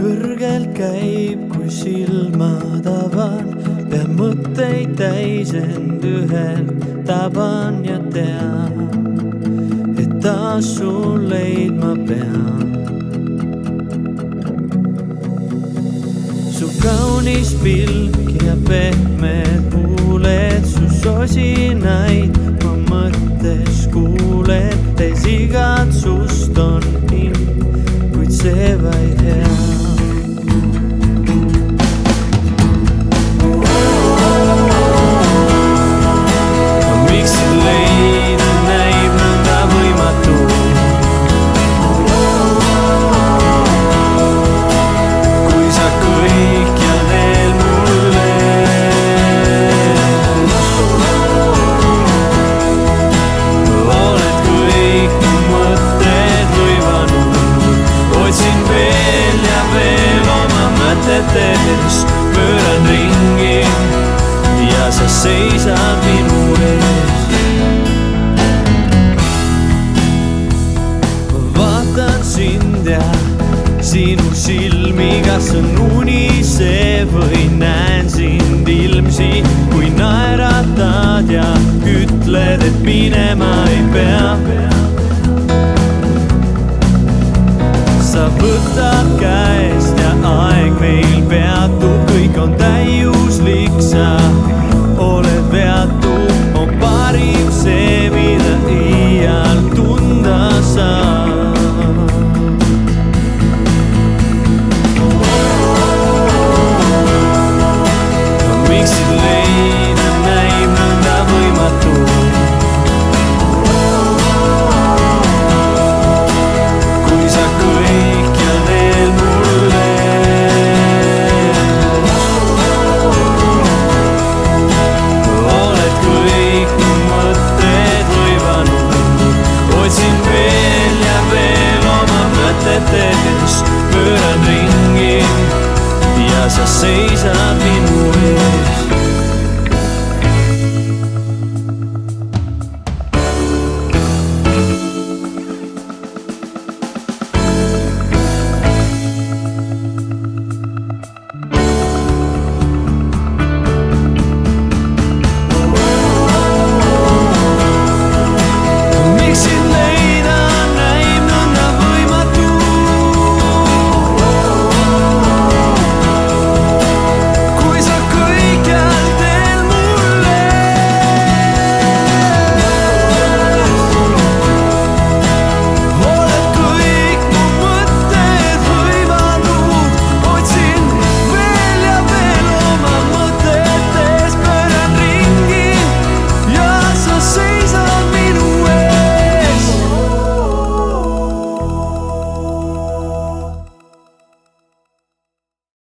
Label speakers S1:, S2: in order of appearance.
S1: kõrgel käib, kui silmad avan, pea mõtteid täis end ühelt taban ja tean, et taas sul leidma pean. Su kaunis pilk ja pehmed huuled, su sosinaid ma mõttes kuuled, täis igatsust on hind, kuid see vaid hea. Pööran ringi ja sa seisad minu ees. Vaatan sind ja sinu silmi, kas on uni see või näen sind ilmsi, kui naeratad ja ütled, et minema ei pea. Sa võtad käest ja aeg meil peatub, kõik on täiuslik, sa oled veatu, on parim see, mida iial tunda saab. Miksid leida näib nõnda võimatu? Pööran ringi ja sa seisad minu ees.